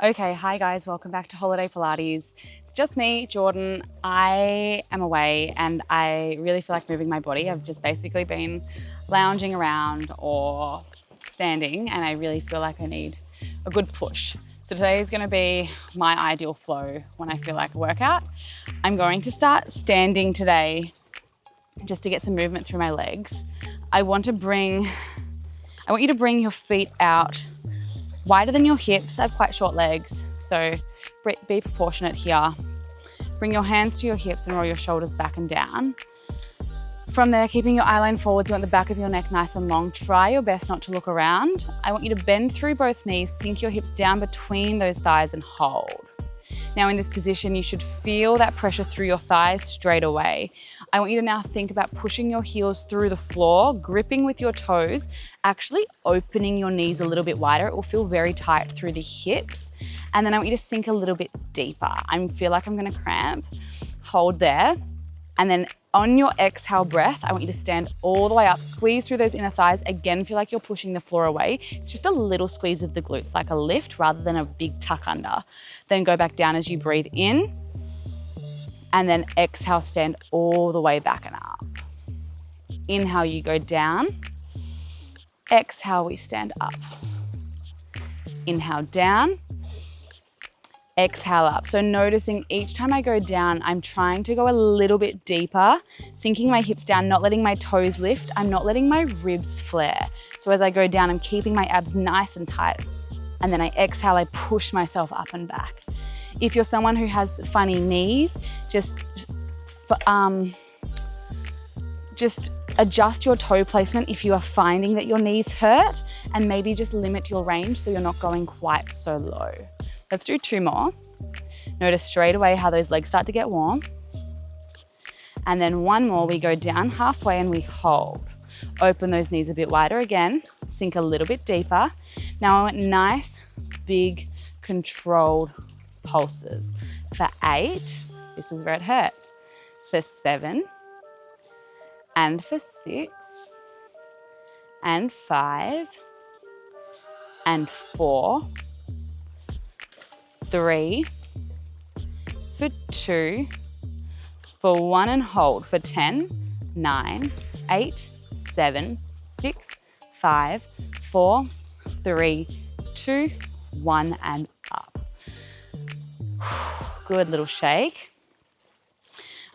Okay, hi guys, welcome back to Holiday Pilates. It's just me, Jordan. I am away and I really feel like moving my body. I've just basically been lounging around or standing and I really feel like I need a good push. So today is gonna be my ideal flow when I feel like a workout. I'm going to start standing today just to get some movement through my legs. I want you to bring your feet out wider than your hips. I have quite short legs, so be proportionate here. Bring your hands to your hips and roll your shoulders back and down. From there, keeping your eye line forwards, you want the back of your neck nice and long. Try your best not to look around. I want you to bend through both knees, sink your hips down between those thighs and hold. Now in this position, you should feel that pressure through your thighs straight away. I want you to now think about pushing your heels through the floor, gripping with your toes, actually opening your knees a little bit wider. It will feel very tight through the hips. And then I want you to sink a little bit deeper. I feel like I'm gonna cramp. Hold there. And then on your exhale breath, I want you to stand all the way up, squeeze through those inner thighs. Again, feel like you're pushing the floor away. It's just a little squeeze of the glutes, like a lift rather than a big tuck under. Then go back down as you breathe in. And then exhale, stand all the way back and up. Inhale, you go down. Exhale, we stand up. Inhale, down. Exhale up. So noticing each time I go down, I'm trying to go a little bit deeper, sinking my hips down, not letting my toes lift. I'm not letting my ribs flare. So as I go down, I'm keeping my abs nice and tight. And then I exhale, I push myself up and back. If you're someone who has funny knees, just adjust your toe placement if you are finding that your knees hurt, and maybe just limit your range so you're not going quite so low. Let's do 2 more. Notice straight away how those legs start to get warm. And then 1 more, we go down halfway and we hold. Open those knees a bit wider again, sink a little bit deeper. Now I want nice, big, controlled pulses. For 8, this is where it hurts. For 7, and for 6, and 5, and 4, 3, for 2, for 1 and hold for 10, 9, 8, 7, 6, 5, 4, 3, 2, 1 and up. Good little shake.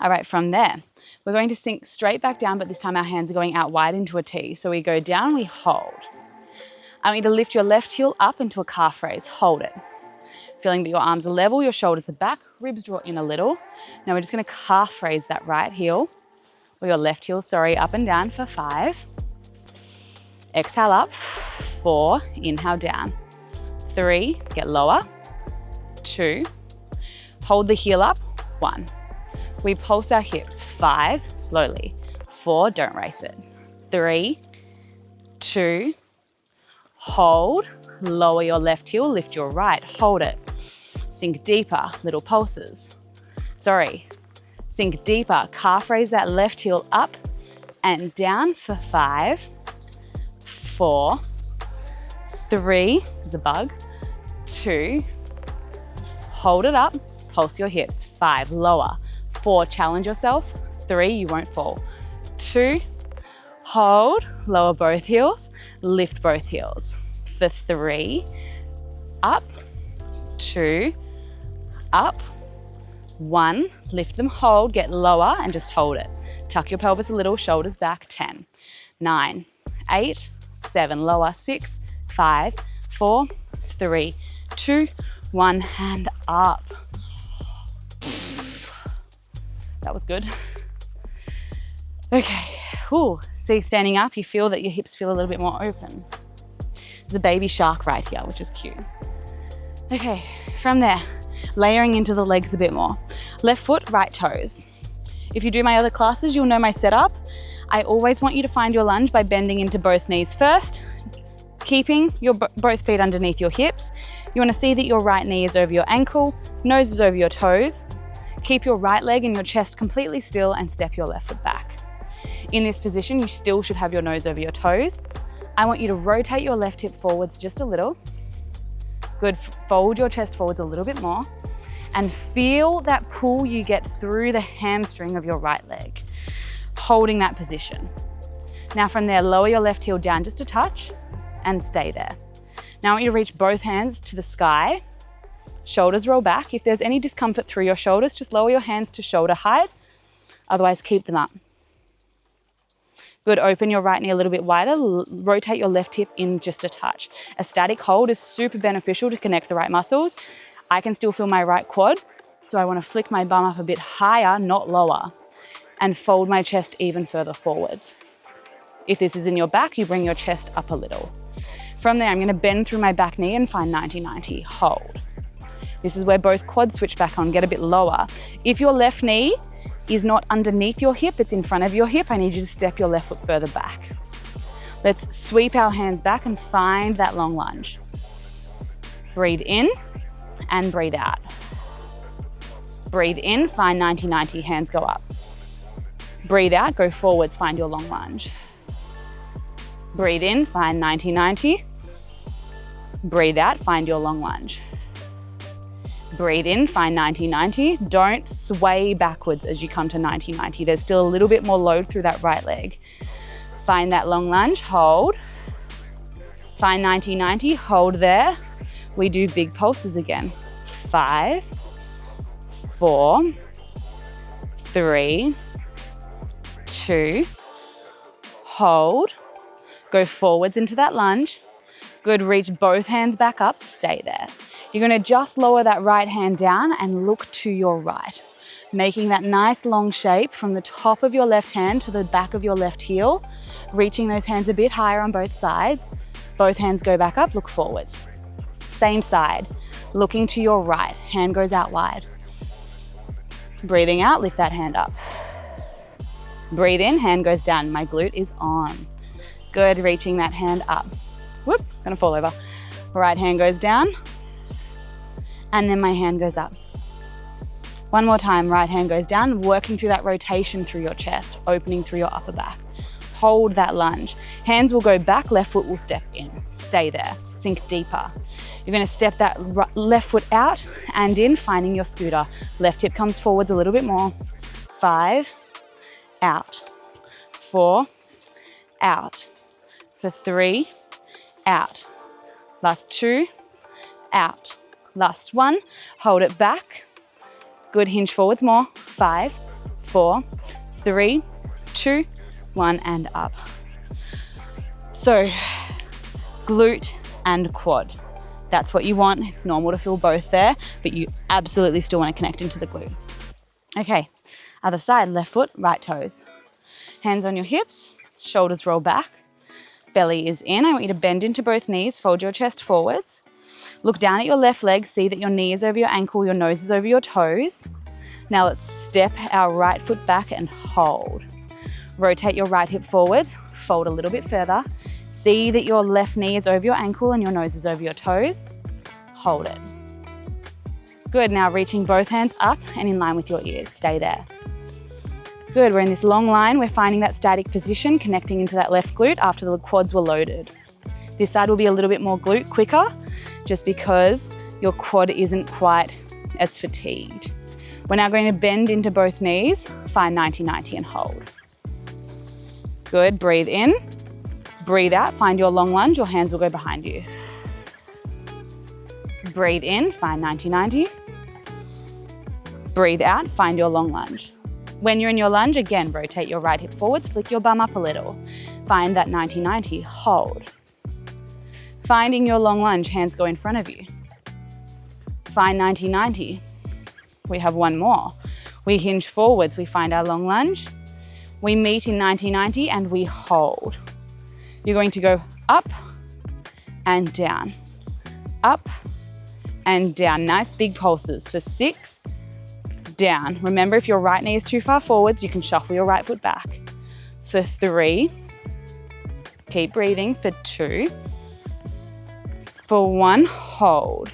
All right, from there, we're going to sink straight back down, but this time our hands are going out wide into a T. So we go down, we hold. I want you to lift your left heel up into a calf raise, hold it. Feeling that your arms are level, your shoulders are back, ribs draw in a little. Now we're just gonna calf raise that right heel, or your left heel, sorry, up and down for 5. Exhale up, 4, inhale down. 3, get lower. 2, hold the heel up, 1. We pulse our hips, 5, slowly. 4, don't race it. 3, 2, hold, lower your left heel, lift your right, hold it. Sink deeper, little pulses. Sorry, sink deeper, calf raise that left heel up and down for 5, 4, 3, there's a bug, 2, hold it up, pulse your hips, 5, lower, 4, challenge yourself, 3, you won't fall, 2, hold, lower both heels, lift both heels, for 3, up, 2, up, 1, lift them, hold, get lower and just hold it. Tuck your pelvis a little, shoulders back, 10, 9, 8, 7, lower, 6, 5, 4, 3, 2, 1, and up. That was good. Okay, see, standing up, you feel that your hips feel a little bit more open. There's a baby shark right here, which is cute. Okay, from there, layering into the legs a bit more. Left foot, right toes. If you do my other classes, you'll know my setup. I always want you to find your lunge by bending into both knees first, keeping your both feet underneath your hips. You want to see that your right knee is over your ankle, nose is over your toes. Keep your right leg and your chest completely still and step your left foot back. In this position, you still should have your nose over your toes. I want you to rotate your left hip forwards just a little. Good, fold your chest forwards a little bit more and feel that pull you get through the hamstring of your right leg, holding that position. Now from there, lower your left heel down just a touch and stay there. Now I want you to reach both hands to the sky, shoulders roll back. If there's any discomfort through your shoulders, just lower your hands to shoulder height, otherwise keep them up. Good, open your right knee a little bit wider, rotate your left hip in just a touch. A static hold is super beneficial to connect the right muscles. I can still feel my right quad, so I want to flick my bum up a bit higher, not lower, and fold my chest even further forwards. If this is in your back, you bring your chest up a little. From there, I'm going to bend through my back knee and find 90-90, hold. This is where both quads switch back on, get a bit lower. If your left knee is not underneath your hip, it's in front of your hip, I need you to step your left foot further back. Let's sweep our hands back and find that long lunge. Breathe in and breathe out. Breathe in, find 90-90, hands go up. Breathe out, go forwards, find your long lunge. Breathe in, find 90-90. Breathe out, find your long lunge. Breathe in, find 90-90. Don't sway backwards as you come to 90-90. There's still a little bit more load through that right leg. Find that long lunge, hold. Find 90-90, hold there. We do big pulses again. 5, 4, 3, 2, hold. Go forwards into that lunge. Good, reach both hands back up, stay there. You're gonna just lower that right hand down and look to your right, making that nice long shape from the top of your left hand to the back of your left heel, reaching those hands a bit higher on both sides. Both hands go back up, look forwards. Same side, looking to your right, hand goes out wide. Breathing out, lift that hand up. Breathe in, hand goes down, my glute is on. Good, reaching that hand up. Whoop, gonna fall over. Right hand goes down, and then my hand goes up. One more time, right hand goes down, working through that rotation through your chest, opening through your upper back. Hold that lunge. Hands will go back, left foot will step in. Stay there, sink deeper. You're gonna step that left foot out and in, finding your scooter. Left hip comes forwards a little bit more. 5, out. 4, out. For 3, out. Last 2, out. Last 1, hold it back. Good, hinge forwards more. 5, 4, 3, 2, 1, and up. So, glute and quad. That's what you want. It's normal to feel both there, but you absolutely still want to connect into the glute. Okay, other side, left foot, right toes. Hands on your hips, shoulders roll back. Belly is in. I want you to bend into both knees, fold your chest forwards. Look down at your left leg, see that your knee is over your ankle, your nose is over your toes. Now let's step our right foot back and hold. Rotate your right hip forwards, fold a little bit further. See that your left knee is over your ankle and your nose is over your toes. Hold it. Good, now reaching both hands up and in line with your ears. Stay there. Good, we're in this long line. We're finding that static position, connecting into that left glute after the quads were loaded. This side will be a little bit more glute quicker, just because your quad isn't quite as fatigued. We're now going to bend into both knees, find 90-90 and hold. Good, breathe in, breathe out, find your long lunge, your hands will go behind you. Breathe in, find 90-90. Breathe out, find your long lunge. When you're in your lunge, again, rotate your right hip forwards, flick your bum up a little. Find that 90-90, hold. Finding your long lunge, hands go in front of you. Find 90-90. We have one more. We hinge forwards, we find our long lunge. We meet in 90-90 and we hold. You're going to go up and down, up and down. Nice big pulses for 6, down. Remember, if your right knee is too far forwards, you can shuffle your right foot back. For 3, keep breathing. For 2, for 1, hold.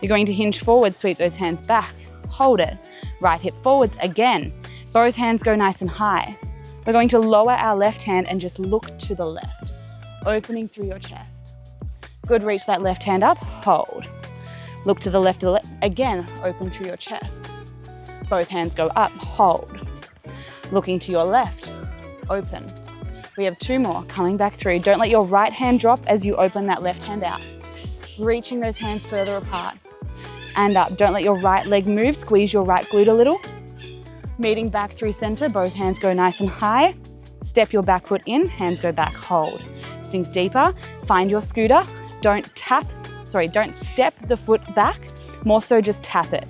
You're going to hinge forward, sweep those hands back, hold it. Right hip forwards again. Both hands go nice and high. We're going to lower our left hand and just look to the left, opening through your chest. Good, reach that left hand up, hold. Look to the left of the leg. Again, open through your chest. Both hands go up, hold. Looking to your left, open. We have 2 more, coming back through. Don't let your right hand drop as you open that left hand out. Reaching those hands further apart. And up, don't let your right leg move, squeeze your right glute a little. Meeting back through center, both hands go nice and high. Step your back foot in, hands go back, hold. Sink deeper, find your scooter. Don't step the foot back, more so just tap it.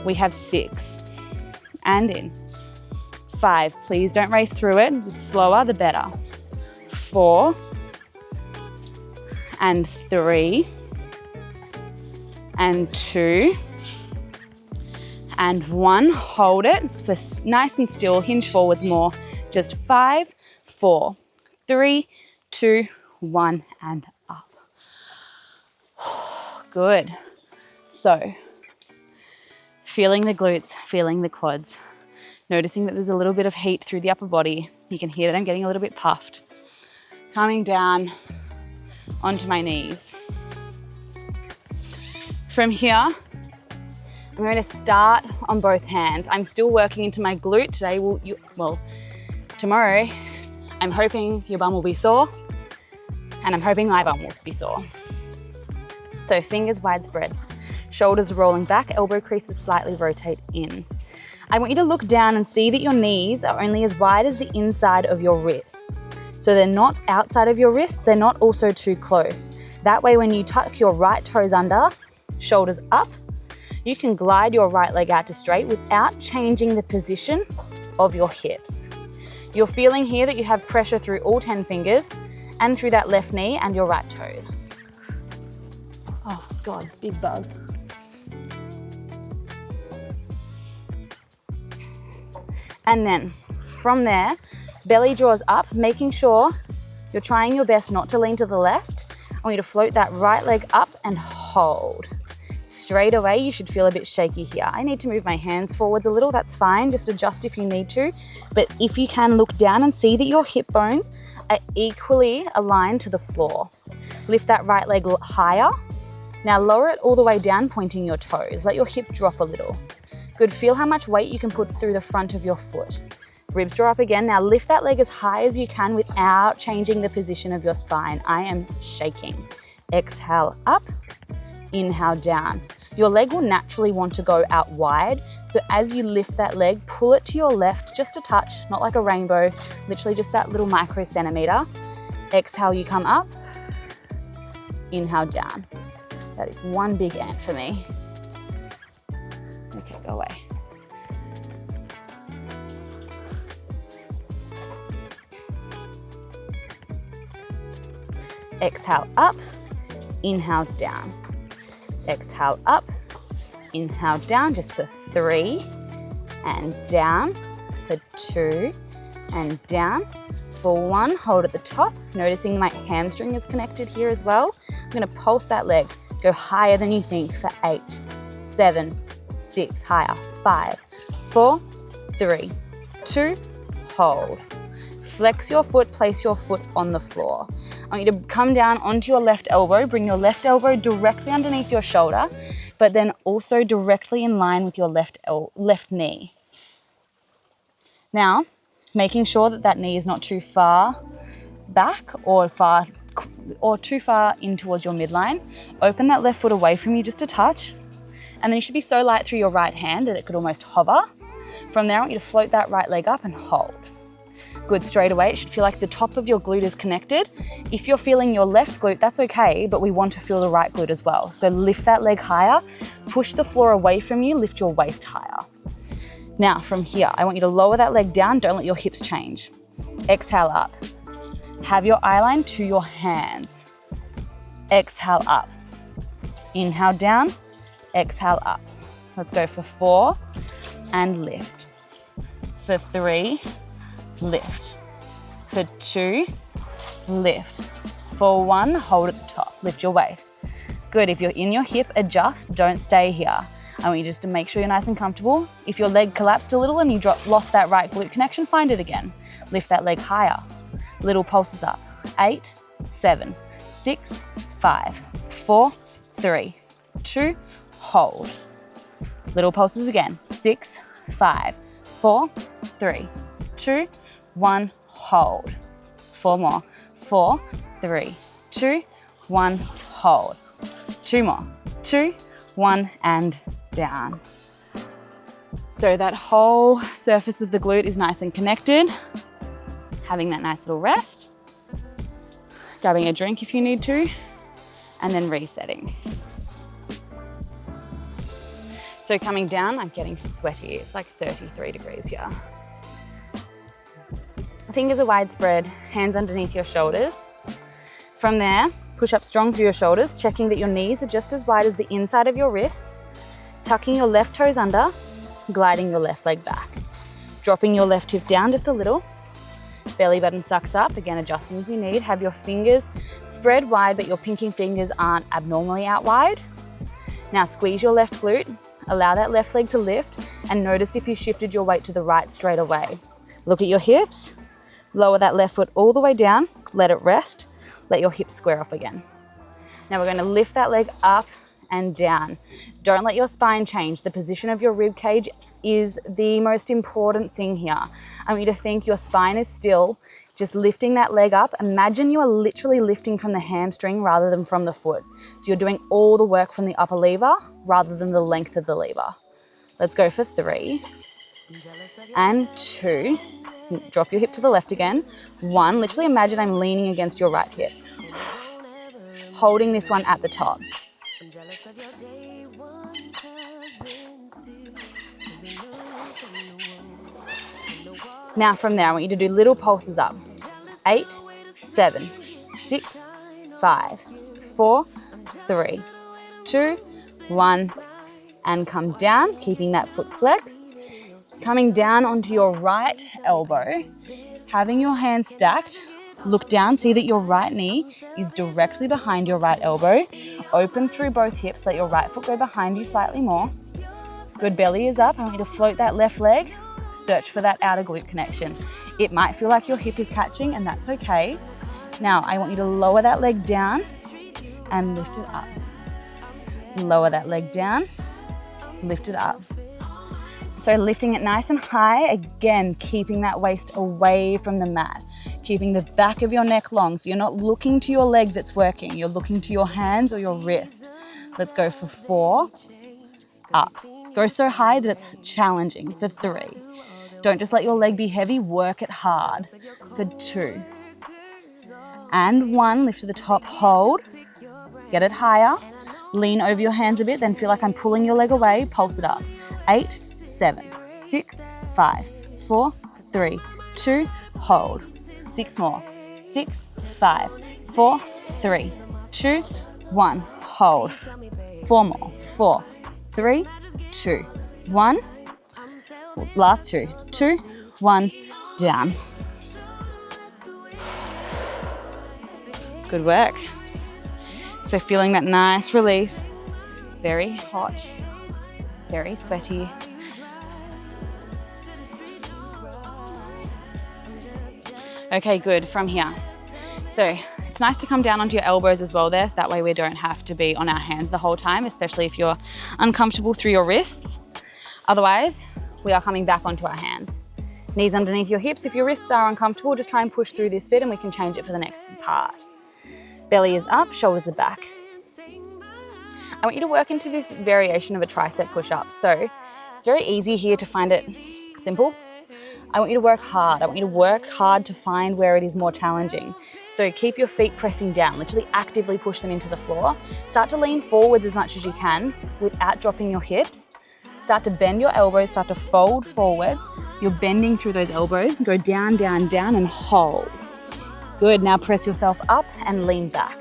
We have 6, and in. 5, please don't race through it, the slower the better. 4, and 3, and 2, and 1, hold it for nice and still, hinge forwards more. Just 5, 4, 3, 2, 1, and up. Good. So, feeling the glutes, feeling the quads, noticing that there's a little bit of heat through the upper body. You can hear that I'm getting a little bit puffed. Coming down onto my knees. From here, I'm going to start on both hands. I'm still working into my glute. Tomorrow, I'm hoping your bum will be sore, and I'm hoping my bum will be sore. So fingers widespread, shoulders rolling back, elbow creases slightly rotate in. I want you to look down and see that your knees are only as wide as the inside of your wrists. So they're not outside of your wrists, they're not also too close. That way when you tuck your right toes under, shoulders up, you can glide your right leg out to straight without changing the position of your hips. You're feeling here that you have pressure through all 10 fingers and through that left knee and your right toes. Oh God, big bug. And then from there, belly draws up, making sure you're trying your best not to lean to the left. I want you to float that right leg up and hold. Straight away, you should feel a bit shaky here. I need to move my hands forwards a little, that's fine, just adjust if you need to. But if you can, look down and see that your hip bones are equally aligned to the floor. Lift that right leg higher. Now lower it all the way down, pointing your toes. Let your hip drop a little. Good, feel how much weight you can put through the front of your foot. Ribs draw up again. Now lift that leg as high as you can without changing the position of your spine. I am shaking. Exhale up, inhale down. Your leg will naturally want to go out wide. So as you lift that leg, pull it to your left just a touch, not like a rainbow, literally just that little micro centimeter. Exhale, you come up, inhale down. That is one big ant for me. Okay, go away. Exhale up, inhale down. Exhale up, inhale down, just for 3, and down for 2, and down for 1. Hold at the top, noticing my hamstring is connected here as well. I'm gonna pulse that leg, go higher than you think for 8, 7, 6, higher, 5, 4, 3, 2, hold. Flex your foot, place your foot on the floor. I want you to come down onto your left elbow, bring your left elbow directly underneath your shoulder, but then also directly in line with your left knee. Now, making sure that that knee is not too far back or too far in towards your midline. Open that left foot away from you just a touch, and then you should be so light through your right hand that it could almost hover. From there, I want you to float that right leg up and hold. Good, straight away, it should feel like the top of your glute is connected. If you're feeling your left glute, that's okay, but we want to feel the right glute as well. So lift that leg higher, push the floor away from you, lift your waist higher. Now, from here, I want you to lower that leg down, don't let your hips change. Exhale up. Have your eye line to your hands. Exhale up. Inhale down, exhale up. Let's go for 4 and lift. For 3, lift. For 2, lift. For 1, hold at the top, lift your waist. Good, if you're in your hip, adjust, don't stay here. I want you just to make sure you're nice and comfortable. If your leg collapsed a little and you lost that right glute connection, find it again. Lift that leg higher. Little pulses up. 8, 7, 6, 5, 4, 3, 2, hold. Little pulses again. 6, 5, 4, 3, 2, 1, hold. 4 more. 4, 3, 2, 1, hold. 2 more. 2, 1, and down. So that whole surface of the glute is nice and connected. Having that nice little rest. Grabbing a drink if you need to, and then resetting. So coming down, I'm getting sweaty. It's like 33 degrees here. Fingers are widespread, hands underneath your shoulders. From there, push up strong through your shoulders, checking that your knees are just as wide as the inside of your wrists, tucking your left toes under, gliding your left leg back. Dropping your left hip down just a little. Belly button sucks up, again adjusting if you need. Have your fingers spread wide, but your pinky fingers aren't abnormally out wide. Now squeeze your left glute, allow that left leg to lift, and notice if you shifted your weight to the right straight away. Look at your hips, lower that left foot all the way down, let it rest, let your hips square off again. Now we're going to lift that leg up and down. Don't let your spine change. The position of your rib cage is the most important thing here. I want you to think your spine is still, just lifting that leg up. Imagine you are literally lifting from the hamstring rather than from the foot. So you're doing all the work from the upper lever rather than the length of the lever. Let's go for 3 and 2. Drop your hip to the left again. 1, literally imagine I'm leaning against your right hip. Holding this one at the top. Now from there, I want you to do little pulses up. 8, 7, 6, 5, 4, 3, 2, 1, and come down, keeping that foot flexed. Coming down onto your right elbow, having your hands stacked, look down, see that your right knee is directly behind your right elbow. Open through both hips, let your right foot go behind you slightly more. Good, belly is up. I want you to float that left leg, search for that outer glute connection. It might feel like your hip is catching, and that's okay. Now, I want you to lower that leg down and lift it up. Lower that leg down, lift it up. So lifting it nice and high, again, keeping that waist away from the mat, keeping the back of your neck long, so you're not looking to your leg that's working, you're looking to your hands or your wrist. Let's go for 4, up. Go so high that it's challenging for 3. Don't just let your leg be heavy, work it hard for 2. And 1, lift to the top, hold, get it higher, lean over your hands a bit, then feel like I'm pulling your leg away, pulse it up. 8, 7, 6, 5, 4, 3, 2, hold. 6 more. 6, 5, 4, 3, 2, 1, hold. 4 more. 4, 3, 2, 1. Last 2. 2, 1, down. Good work. So feeling that nice release. Very hot, very sweaty. Okay, good, from here. So it's nice to come down onto your elbows as well there, so that way we don't have to be on our hands the whole time, especially if you're uncomfortable through your wrists. Otherwise, we are coming back onto our hands. Knees underneath your hips. If your wrists are uncomfortable, just try and push through this bit and we can change it for the next part. Belly is up, shoulders are back. I want you to work into this variation of a tricep push-up. So it's very easy here to find it simple. I want you to work hard. I want you to work hard to find where it is more challenging. So keep your feet pressing down, literally actively push them into the floor. Start to lean forwards as much as you can without dropping your hips. Start to bend your elbows, start to fold forwards. You're bending through those elbows. Go down, down, down and hold. Good, now press yourself up and lean back.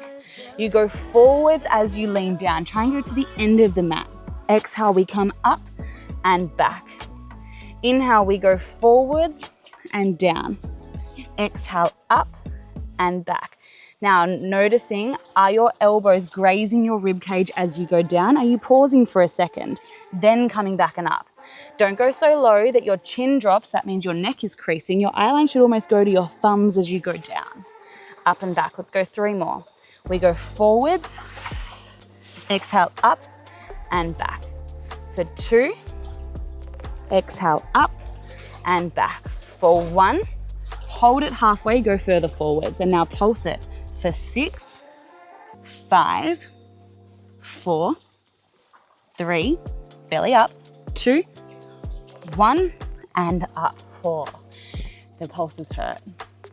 You go forwards as you lean down. Try and go to the end of the mat. Exhale, we come up and back. Inhale, we go forwards and down. Exhale, up and back. Now, noticing, are your elbows grazing your rib cage as you go down? Are you pausing for a second, then coming back and up? Don't go so low that your chin drops. That means your neck is creasing. Your eyeline should almost go to your thumbs as you go down. Up and back. Let's go 3 more. We go forwards. Exhale, up and back. For 2, exhale up and back. For 1, hold it halfway, go further forwards, and now pulse it. For 6, 5, 4, 3, belly up, 2, 1, and up. 4. The pulses hurt.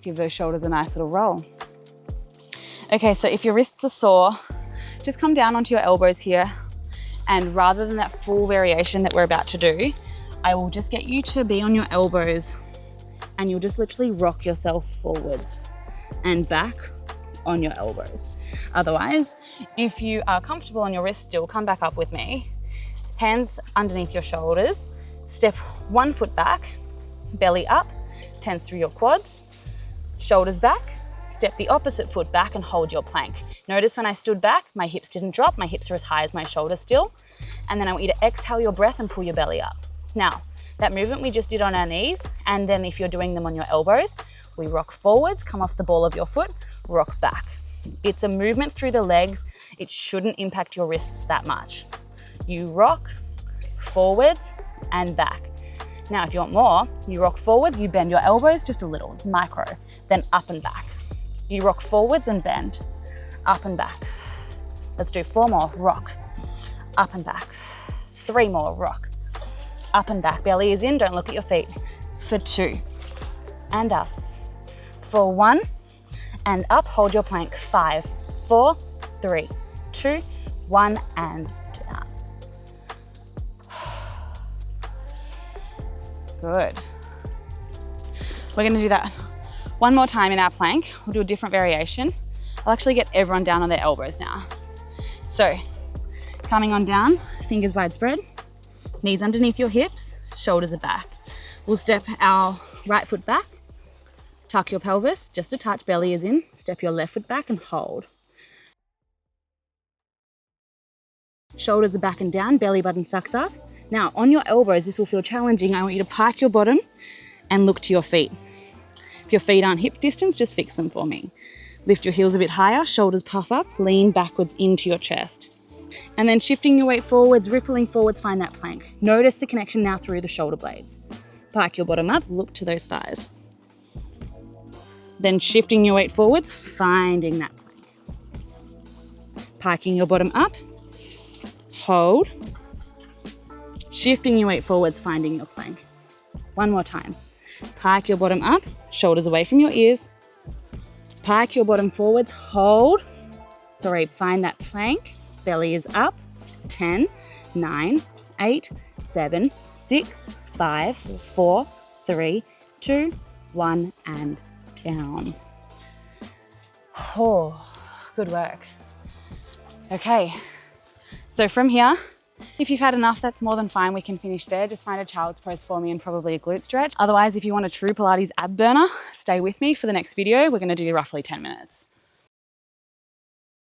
Give those shoulders a nice little roll. Okay, so if your wrists are sore, just come down onto your elbows here, and rather than that full variation that we're about to do, I will just get you to be on your elbows, and you'll just literally rock yourself forwards and back on your elbows. Otherwise, if you are comfortable on your wrists still, come back up with me. Hands underneath your shoulders, step 1 foot back, belly up, tense through your quads, shoulders back, step the opposite foot back and hold your plank. Notice when I stood back, my hips didn't drop, my hips are as high as my shoulders still. And then I want you to exhale your breath and pull your belly up. Now, that movement we just did on our knees, and then if you're doing them on your elbows, we rock forwards, come off the ball of your foot, rock back. It's a movement through the legs. It shouldn't impact your wrists that much. You rock forwards and back. Now, if you want more, you rock forwards, you bend your elbows just a little, it's micro, then up and back. You rock forwards and bend, up and back. Let's do 4 more, rock, up and back. 3 more, rock, up and back. Belly is in, don't look at your feet. For 2, and up. For 1, and up, hold your plank. 5, 4, 3, 2, 1, and down. Good. We're gonna do that one more time in our plank. We'll do a different variation. I'll actually get everyone down on their elbows now. So, coming on down, fingers wide spread, knees underneath your hips, shoulders are back. We'll step our right foot back, tuck your pelvis, just a touch, belly is in, step your left foot back and hold. Shoulders are back and down, belly button sucks up. Now, on your elbows, this will feel challenging. I want you to park your bottom and look to your feet. If your feet aren't hip distance, just fix them for me. Lift your heels a bit higher, shoulders puff up, lean backwards into your chest. And then shifting your weight forwards, rippling forwards, find that plank. Notice the connection now through the shoulder blades. Park your bottom up, look to those thighs. Then shifting your weight forwards, finding that plank. Parking your bottom up, hold. Shifting your weight forwards, finding your plank. One more time. Park your bottom up, shoulders away from your ears. Park your bottom forwards, hold. Find that plank. Belly is up. 10, 9, 8, 7, 6, 5, 4, 3, 2, 1, and down. Oh, good work. Okay, so from here, if you've had enough, that's more than fine. We can finish there. Just find a child's pose for me and probably a glute stretch. Otherwise, if you want a true Pilates ab burner, stay with me for the next video. We're going to do roughly 10 minutes.